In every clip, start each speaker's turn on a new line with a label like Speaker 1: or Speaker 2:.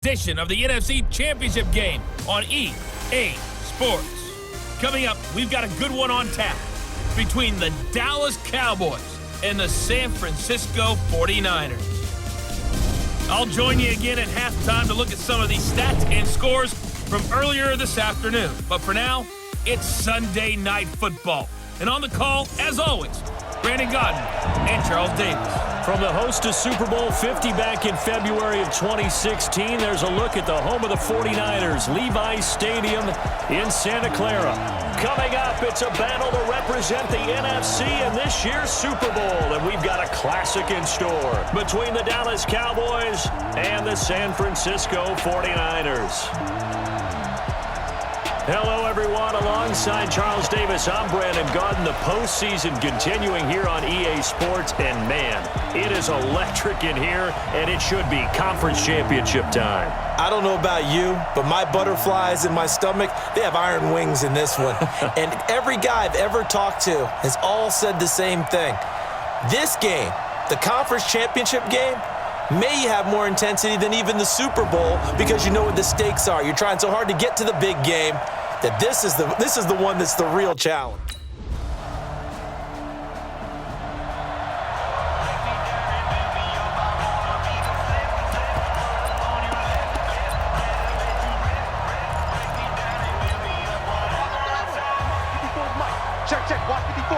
Speaker 1: Edition of the NFC Championship game on EA Sports. Coming up, we've got a good one on tap between the Dallas Cowboys and the San Francisco 49ers. I'll join you again at halftime to look at some of these stats and scores from earlier this afternoon. But for now, it's Sunday Night Football. And on the call, as always, Brandon Godden and Charles Davis.
Speaker 2: From the host to Super Bowl 50 back in February of 2016, there's a look at the home of the 49ers, Levi's Stadium in Santa Clara. Coming up, it's a battle to represent the NFC in this year's Super Bowl, and we've got a classic in store between the Dallas Cowboys and the San Francisco 49ers. Hello, everyone. Alongside Charles Davis, I'm Brandon Godden. The postseason continuing here on EA Sports, and man, it is electric in here, and it should be conference championship time.
Speaker 3: I don't know about you, but my butterflies in my stomach, they have iron wings in this one. And every guy I've ever talked to has all said the same thing. This game, the conference championship game, may have more intensity than even the Super Bowl because you know what the stakes are. You're trying so hard to get to the big game that this is the one that's the real challenge.
Speaker 4: Check, watch 54.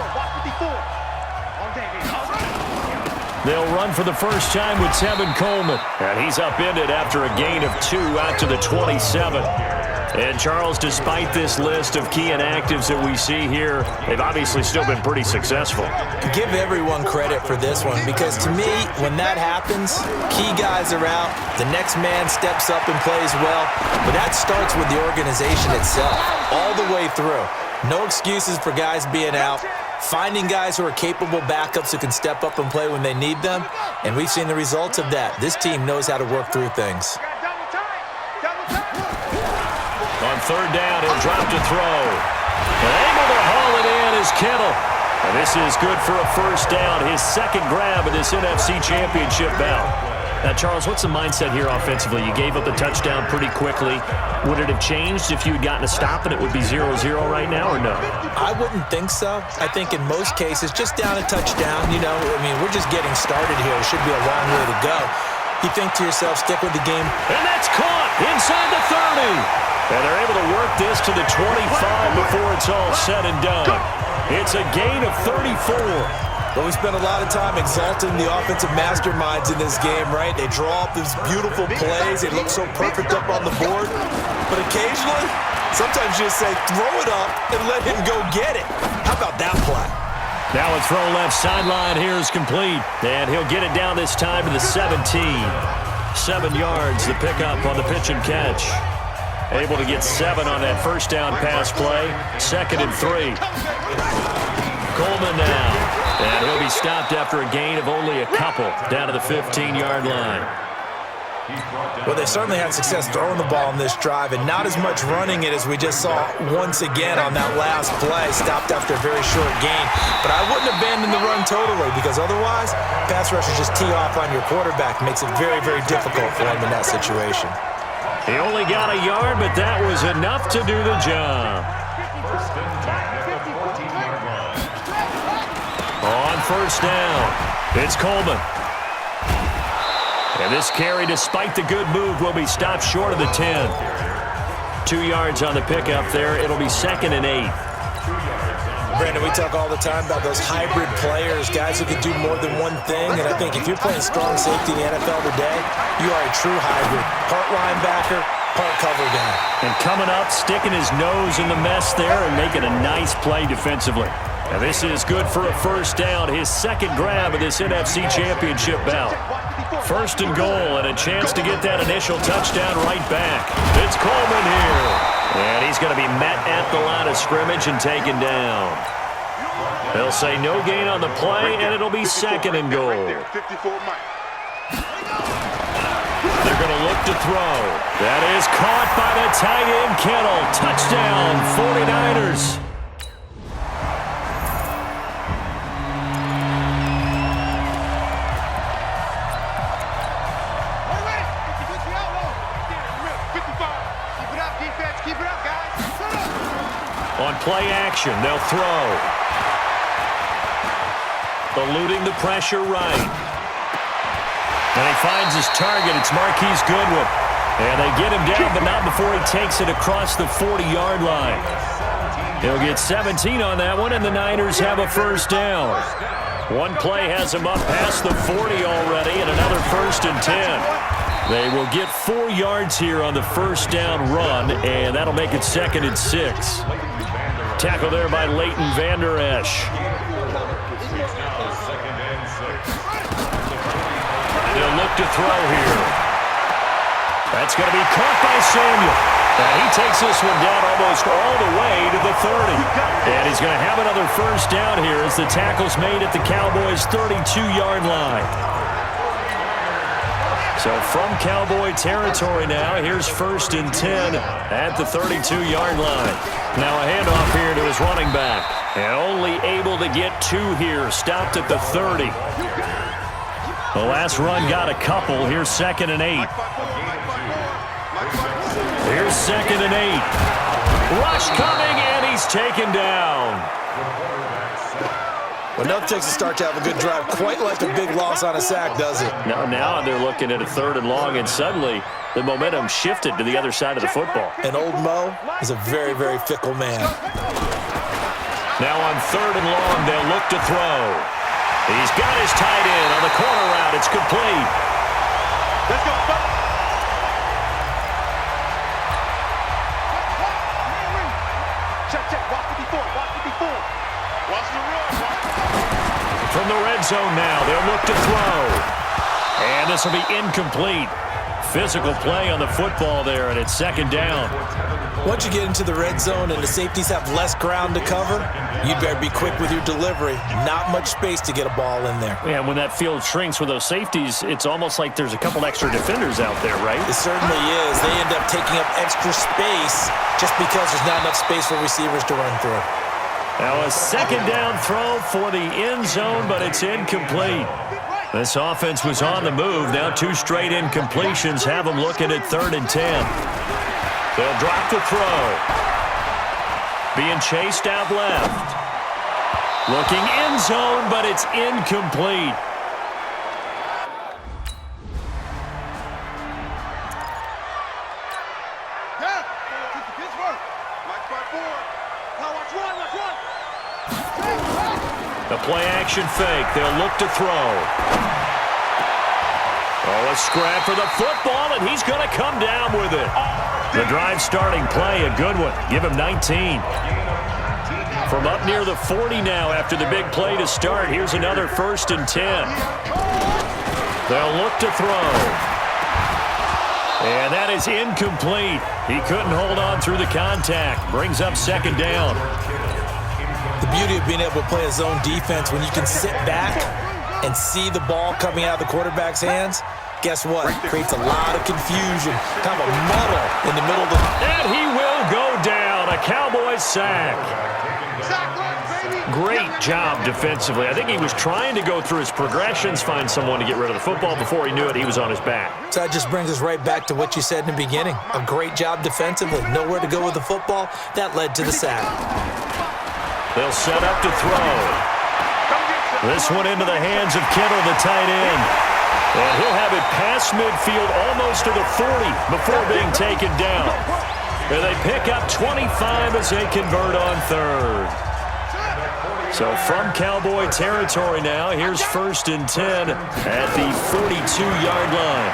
Speaker 2: They'll run for the first time with Tevin Coleman. And he's upended after a gain of 2 out to the 27. And Charles, despite this list of key inactives that we see here, they've obviously still been pretty successful.
Speaker 3: Give everyone credit for this one because to me, when that happens, key guys are out, the next man steps up and plays well. But that starts with the organization itself, all the way through. No excuses for guys being out. Finding guys who are capable backups who can step up and play when they need them. And we've seen the results of that. This team knows how to work through things.
Speaker 2: On third down, he'll drop to throw. And able to haul it in is Kittle. And this is good for a first down, his second grab of this NFC Championship bout. Now, Charles, what's the mindset here offensively? You gave up the touchdown pretty quickly. Would it have changed if you had gotten a stop and it would be 0-0 right now, or no?
Speaker 3: I wouldn't think so. I think in most cases, just down a touchdown, we're just getting started here. It should be a long way to go. You think to yourself, stick with the game.
Speaker 2: And that's caught inside the 30. And they're able to work this to the 25 before it's all said and done. It's a gain of 34.
Speaker 3: Well, we spent a lot of time exalting the offensive masterminds in this game, right? They draw up these beautiful plays. They look so perfect up on the board. But occasionally, sometimes you just say, throw it up and let him go get it. How about that play?
Speaker 2: Now a throw left sideline here is complete. And he'll get it down this time to the 17. 7 yards, the pickup on the pitch and catch. Able to get 7 on that first down pass play. 2nd and 3. Coleman now. And he'll be stopped after a gain of only a couple down to the 15-yard line.
Speaker 3: Well, they certainly had success throwing the ball in this drive and not as much running it as we just saw once again on that last play, stopped after a very short gain. But I wouldn't abandon the run totally because otherwise, pass rushers just tee off on your quarterback. Makes it very, very difficult for him in that situation.
Speaker 2: He only got a yard, but that was enough to do the job. On first down, it's Coleman. And this carry, despite the good move, will be stopped short of the 10. 2 yards on the pickup there. It'll be 2nd and 8.
Speaker 3: Brandon, we talk all the time about those hybrid players, guys who can do more than one thing. And I think if you're playing strong safety in the NFL today, you are a true hybrid. Part linebacker, part cover guy.
Speaker 2: And coming up, sticking his nose in the mess there and making a nice play defensively. And this is good for a first down, his second grab of this NFC Championship bout. 1st and goal and a chance to get that initial touchdown right back. It's Coleman here. And he's going to be met at the line of scrimmage and taken down. They'll say no gain on the play, and it'll be 2nd and goal. They're going to look to throw. That is caught by the tight end, Kittle. Touchdown, 49ers. On play action, they'll throw. Eluding the pressure right. And he finds his target. It's Marquise Goodwin. And they get him down, but not before he takes it across the 40-yard line. He'll get 17 on that one, and the Niners have a first down. One play has him up past the 40 already, and another 1st and 10. They will get 4 yards here on the first down run, and that'll make it 2nd and 6. Tackle there by Leighton Vander Esch. They'll look to throw here. That's going to be caught by Samuel. And he takes this one down almost all the way to the 30. And he's going to have another first down here as the tackle's made at the Cowboys' 32-yard line. So from Cowboy territory now, here's 1st and 10 at the 32-yard line. Now a handoff here to his running back. And only able to get 2 here, stopped at the 30. The last run got a couple. Here's 2nd and 8. Here's 2nd and 8. Rush coming, and he's taken down.
Speaker 3: Well, nothing takes a start to have a good drive, quite like a big loss on a sack, does it?
Speaker 2: Now they're looking at a 3rd and long, and suddenly the momentum shifted to the other side of the football.
Speaker 3: And old Mo is a very, very fickle man.
Speaker 2: Now on 3rd and long, they'll look to throw. He's got his tight end on the corner route. It's complete.
Speaker 4: Let's go. Check. Watch it before. Watch the run.
Speaker 2: From the red zone now, they'll look to throw. And this will be incomplete. Physical play on the football there, and it's 2nd down.
Speaker 3: Once you get into the red zone and the safeties have less ground to cover, you better be quick with your delivery. Not much space to get a ball in there.
Speaker 2: Yeah, when that field shrinks with those safeties, it's almost like there's a couple extra defenders out there, right?
Speaker 3: It certainly is. They end up taking up extra space just because there's not enough space for receivers to run through.
Speaker 2: Now a 2nd down throw for the end zone, but it's incomplete. This offense was on the move. Now 2 straight incompletions have them looking at 3rd and 10. They'll drop the throw. Being chased out left. Looking end zone, but it's incomplete. The play-action fake. They'll look to throw. Oh, a scrap for the football, and he's going to come down with it. The drive starting play, a good one. Give him 19. From up near the 40 now after the big play to start, here's another 1st and 10. They'll look to throw. And that is incomplete. He couldn't hold on through the contact. Brings up 2nd down.
Speaker 3: The beauty of being able to play a zone defense when you can sit back and see the ball coming out of the quarterback's hands, guess what? Creates a lot of confusion. Kind of a muddle in the middle of the...
Speaker 2: And he will go down. A Cowboys sack. Great job defensively. I think he was trying to go through his progressions, find someone to get rid of the football. Before he knew it, he was on his back.
Speaker 3: So that just brings us right back to what you said in the beginning. A great job defensively. Nowhere to go with the football. That led to the sack.
Speaker 2: They'll set up to throw. This one into the hands of Kittle, the tight end. And he'll have it past midfield almost to the 40 before being taken down. And they pick up 25 as they convert on 3rd. So from Cowboy territory now, here's 1st and 10 at the 42-yard line.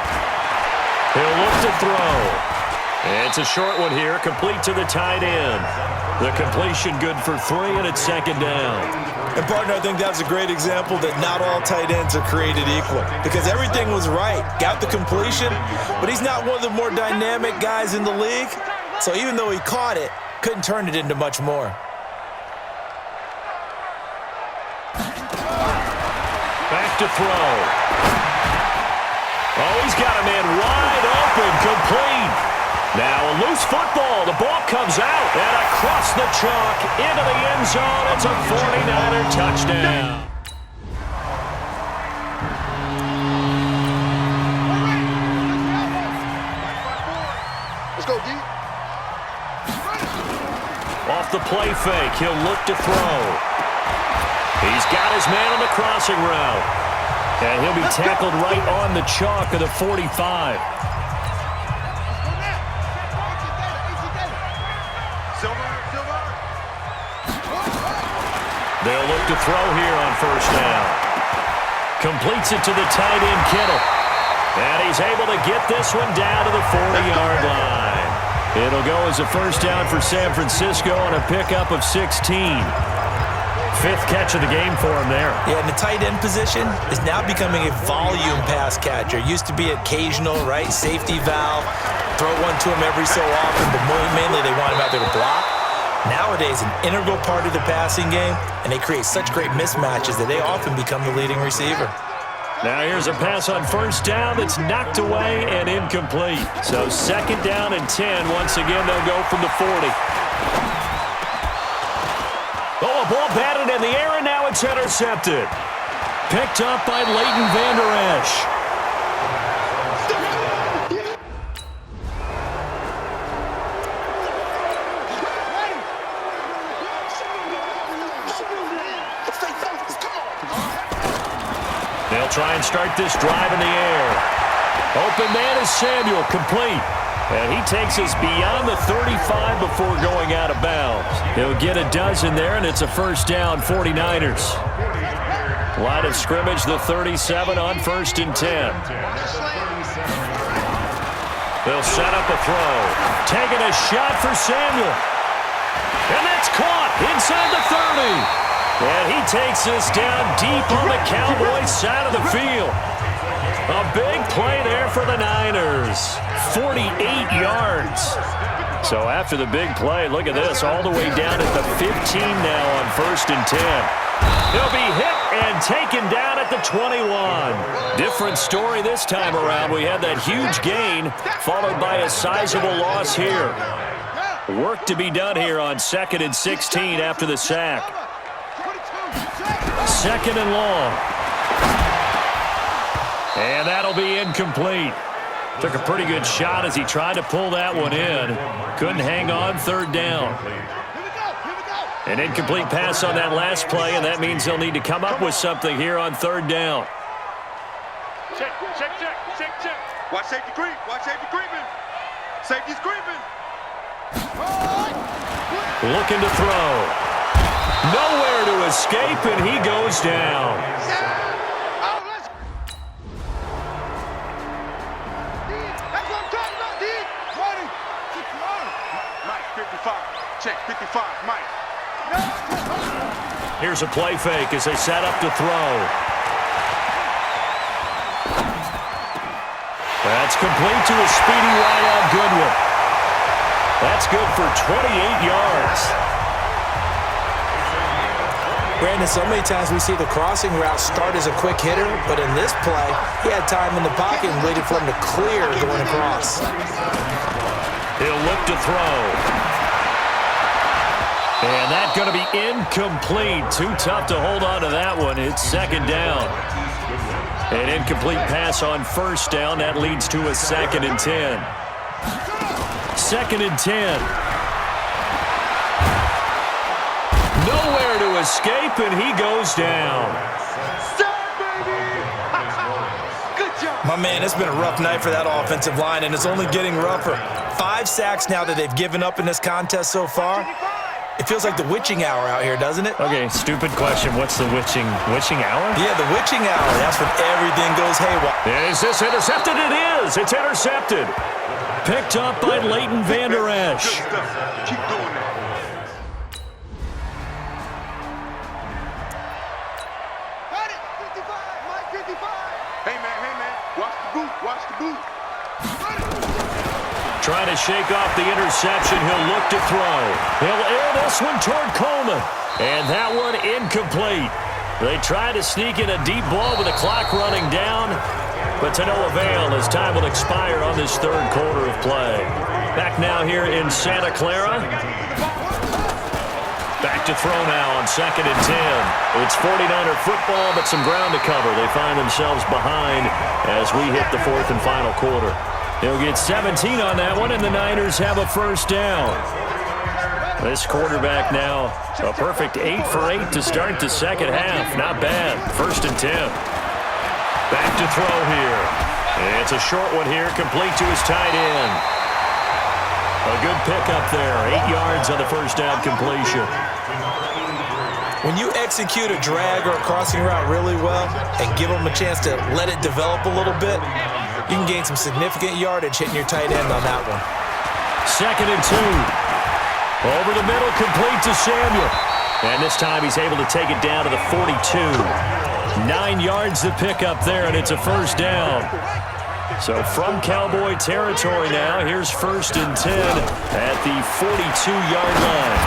Speaker 2: He'll look to throw. It's a short one here, complete to the tight end. The completion good for 3, and it's 2nd down.
Speaker 3: And, partner, I think that's a great example that not all tight ends are created equal because everything was right. Got the completion, but he's not one of the more dynamic guys in the league. So even though he caught it, couldn't turn it into much more.
Speaker 2: Back to throw. Oh, he's got a man wide open, complete. Now a loose football. The ball comes out and across the chalk into the end zone. It's a 49er touchdown.
Speaker 4: Let's go, D.
Speaker 2: Off the play fake, he'll look to throw. He's got his man on the crossing route. And he'll be tackled right on the chalk of the 45. They'll look to throw here on first down. Completes it to the tight end, Kittle. And he's able to get this one down to the 40-yard line. It'll go as a first down for San Francisco on a pickup of 16. Fifth catch of the game for him there.
Speaker 3: Yeah, and the tight end position is now becoming a volume pass catcher. Used to be occasional, right? Safety valve. Throw one to him every so often, but mainly they want him out there to block. Nowadays, an integral part of the passing game, and they create such great mismatches that they often become the leading receiver.
Speaker 2: Now here's a pass on first down that's knocked away and incomplete. So second down and 10. Once again, they'll go from the 40. Oh, a ball batted in the air, and now it's intercepted. Picked up by Leighton Vander Esch. They'll try and start this drive in the air. Open man is Samuel, complete. And he takes us beyond the 35 before going out of bounds. He'll get a dozen there, and it's a first down, 49ers. Line of scrimmage, the 37 on first and 10. They'll set up a throw. Taking a shot for Samuel. And that's caught inside the 30. And he takes us down deep on the Cowboys side of the field. A big play there for the Niners. 48 yards. So after the big play, look at this, all the way down at the 15 now on first and 10. He'll be hit and taken down at the 21. Different story this time around. We had that huge gain followed by a sizable loss here. Work to be done here on second and 16 after the sack. Second and long. And that'll be incomplete. Took a pretty good shot as he tried to pull that one in. Couldn't hang on, third down. An incomplete pass on that last play, and that means they'll need to come up with something here on third down.
Speaker 4: Check. Watch safety creep. Watch safety creeping. Safety's creeping.
Speaker 2: Looking to throw. Nowhere to escape, and he goes down.
Speaker 4: Mike, 55. Check, 55. Mike.
Speaker 2: Here's a play fake as they set up to throw. That's complete to a speedy wideout Goodwin. That's good for 28 yards.
Speaker 3: Brandon, so many times we see the crossing route start as a quick hitter, but in this play, he had time in the pocket and waited for him to clear going across.
Speaker 2: He'll look to throw. And that's going to be incomplete. Too tough to hold on to that one. It's second down. An incomplete pass on first down. That leads to a second and 10. Second and 10. Nowhere to escape, and he goes down.
Speaker 3: My man, it's been a rough night for that offensive line, and it's only getting rougher. 5 sacks now that they've given up in this contest so far. It feels like the witching hour out here, doesn't it?
Speaker 2: Okay, stupid question. What's the witching hour?
Speaker 3: Yeah, the witching hour. That's when everything goes haywire.
Speaker 2: Is this intercepted? It is. It's intercepted. Picked up by Leighton Vander Esch.
Speaker 4: Keep doing that. Hey, man. Watch the boot.
Speaker 2: Trying to shake off the interception. He'll look to throw. He'll air this one toward Coleman. And that one incomplete. They tried to sneak in a deep ball with the clock running down, but to no avail as time will expire on this third quarter of play. Back now here in Santa Clara. Back to throw now on second and 10. It's 49er football, but some ground to cover. They find themselves behind as we hit the fourth and final quarter. They'll get 17 on that one, and the Niners have a first down. This quarterback now, a perfect 8 for 8 to start the second half. Not bad. 1st and 10. Back to throw here. It's a short one here, complete to his tight end. A good pickup there. 8 yards on the first down completion.
Speaker 3: When you execute a drag or a crossing route really well and give them a chance to let it develop a little bit, you can gain some significant yardage hitting your tight end on that one.
Speaker 2: 2nd and 2. Over the middle, complete to Samuel. And this time he's able to take it down to the 42. 9 yards to pick up there, and it's a first down. So from Cowboy territory now, here's 1st and 10 at the 42-yard line.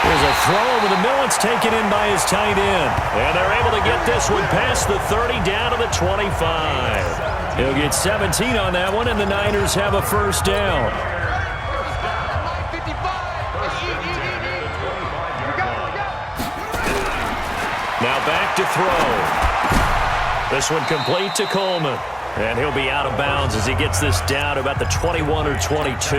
Speaker 2: There's a throw over the middle. It's taken in by his tight end. And they're able to get this one past the 30 down to the 25. He'll get 17 on that one, and the Niners have a first down. Now back to throw. This one complete to Coleman. And he'll be out of bounds as he gets this down to about the 21 or 22.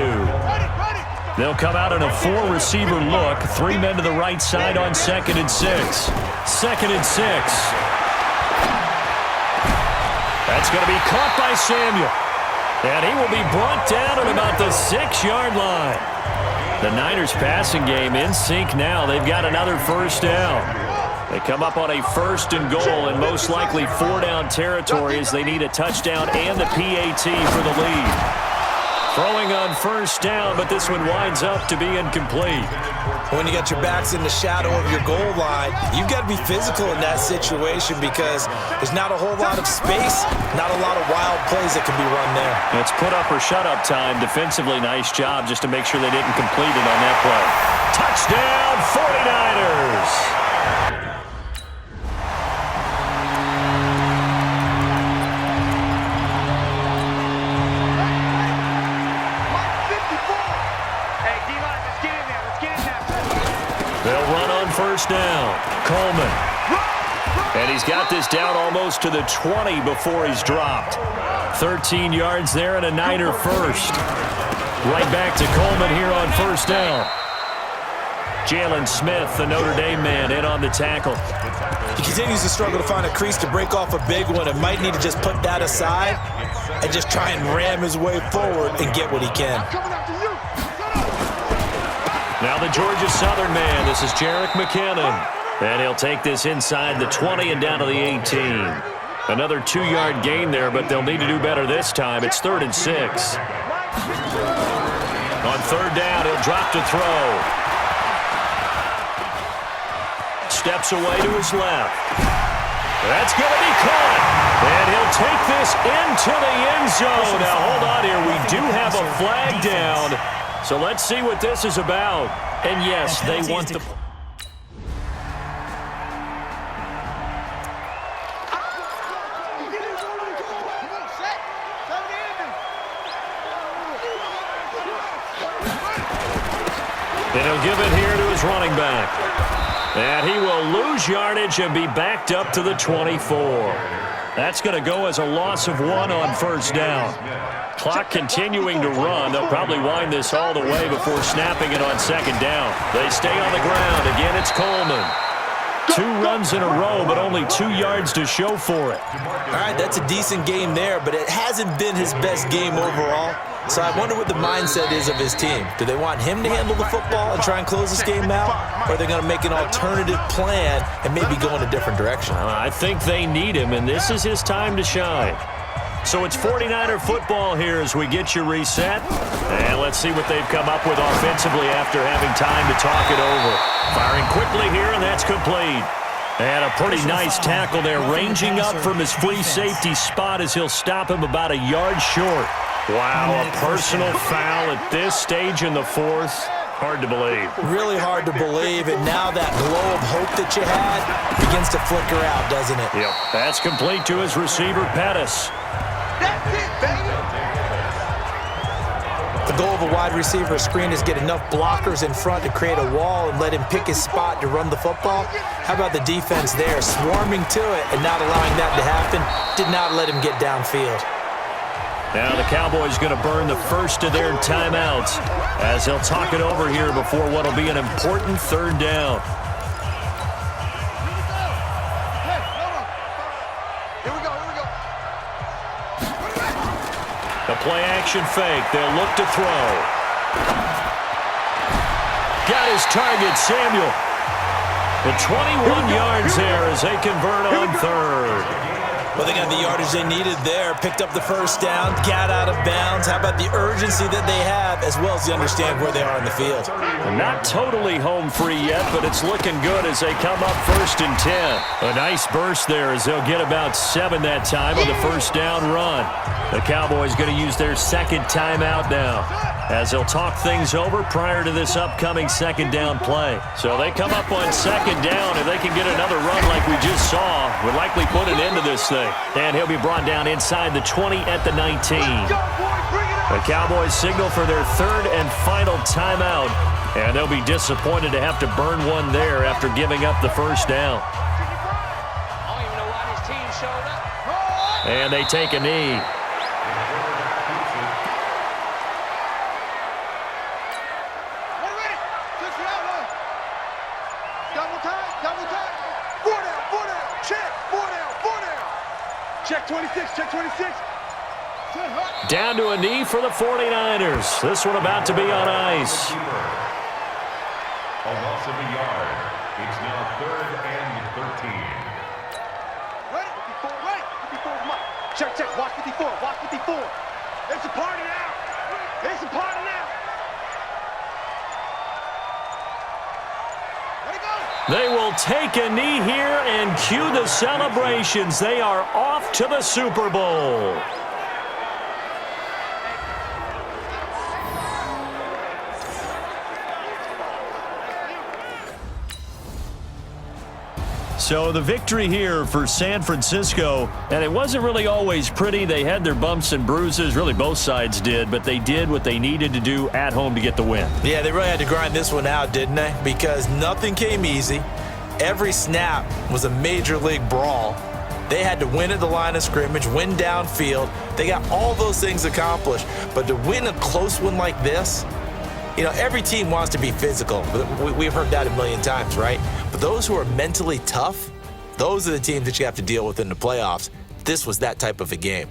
Speaker 2: They'll come out in a 4-receiver look. 3 men to the right side on 2nd and 6. 2nd and 6. That's going to be caught by Samuel. And he will be brought down at about the 6-yard line. The Niners passing game in sync now. They've got another first down. They come up on a 1st and goal in most likely 4-down territory as they need a touchdown and the PAT for the lead. Throwing on 1st down, but this one winds up to be incomplete.
Speaker 3: When you got your backs in the shadow of your goal line, you've got to be physical in that situation because there's not a whole lot of space, not a lot of wild plays that can be run there.
Speaker 2: It's put up or shut up time. Defensively, nice job just to make sure they didn't complete it on that play. Touchdown, 49ers! They'll run on 1st down. Coleman. And he's got this down almost to the 20 before he's dropped. 13 yards there and a Niner first. Right back to Coleman here on 1st down. Jalen Smith, the Notre Dame man, in on the tackle.
Speaker 3: He continues to struggle to find a crease to break off a big one and might need to just put that aside and just try and ram his way forward and get what he can.
Speaker 2: Now the Georgia Southern man, this is Jerick McKinnon. And he'll take this inside the 20 and down to the 18. Another 2-yard gain there, but they'll need to do better this time. It's 3rd and 6. On 3rd down, he'll drop to throw. Steps away to his left. That's going to be caught. And he'll take this into the end zone. Now hold on here. We do have a flag down. So let's see what this is about. And yes, they want the... And he'll give it here to his running back. And he will lose yardage and be backed up to the 24. That's going to go as a loss of 1 on 1st down. Clock continuing to run. They'll probably wind this all the way before snapping it on 2nd down. They stay on the ground. Again, it's Coleman. 2 runs in a row, but only 2 yards to show for it.
Speaker 3: All right, that's a decent game there, but it hasn't been his best game overall. So I wonder what the mindset is of his team. Do they want him to handle the football and try and close this game out? Or are they going to make an alternative plan and maybe go in a different direction?
Speaker 2: I think they need him, and this is his time to shine. So it's 49er football here as we get you reset. And let's see what they've come up with offensively after having time to talk it over. Firing quickly here, and that's complete. And a pretty nice tackle there, ranging up from his free safety spot as he'll stop him about a yard short. Wow, a personal foul at this stage in the 4th. Hard to believe.
Speaker 3: Really hard to believe, and now that glow of hope that you had begins to flicker out, doesn't it?
Speaker 2: Yep, that's complete to his receiver, Pettis.
Speaker 4: That's it, baby.
Speaker 3: The goal of a wide receiver screen is get enough blockers in front to create a wall and let him pick his spot to run the football. How about the defense there, swarming to it and not allowing that to happen? Did not let him get downfield.
Speaker 2: Now the Cowboys going to burn the first of their timeouts as they'll talk it over here before what will be an important third down.
Speaker 4: Here we go.
Speaker 2: The play action fake. They'll look to throw. Got his target, Samuel. The 21 yards there as they convert on third.
Speaker 3: Well, they got the yardage they needed there, picked up the first down, got out of bounds. How about the urgency that they have, as well as they understand where they are in the field?
Speaker 2: They're not totally home free yet, but it's looking good as they come up 1st and 10. A nice burst there as they'll get about 7 that time on the first down run. The Cowboys going to use their second timeout now as they'll talk things over prior to this upcoming second down play. So they come up on second down. If they can get another run like we just saw, would likely put an end to this thing. And he'll be brought down inside the 20 at the 19. The Cowboys signal for their third and final timeout, and they'll be disappointed to have to burn one there after giving up the first down. And they take a knee.
Speaker 4: Check 26, check 26.
Speaker 2: Down to a knee for the 49ers. This one about to be on ice.
Speaker 5: A loss of a yard. It's now 3rd and 13.
Speaker 4: Ready? 54, come on. Check, watch 54, watch 54. It's a party now. It's a party now. Let it go.
Speaker 2: They will take a knee here and cue the celebrations. They are off to the Super Bowl. So the victory here for San Francisco, and it wasn't really always pretty. They had their bumps and bruises, really both sides did, but they did what they needed to do at home to get the win.
Speaker 3: Yeah, they really had to grind this one out, didn't they? Because nothing came easy. Every snap was a major league brawl. They had to win at the line of scrimmage, win downfield. They got all those things accomplished. But to win a close one like this, you know, every team wants to be physical. We've heard that a million times, right? But those who are mentally tough, those are the teams that you have to deal with in the playoffs. This was that type of a game.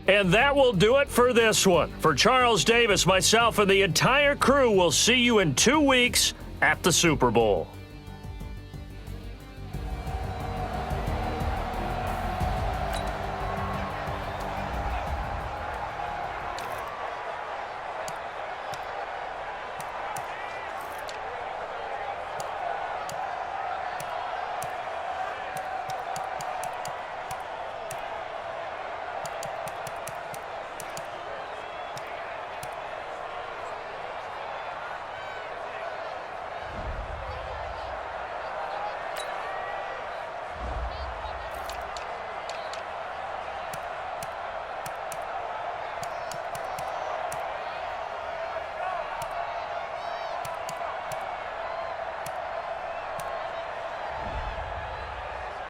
Speaker 2: And that will do it for this one. For Charles Davis, myself, and the entire crew, we'll see you in 2 weeks at the Super Bowl.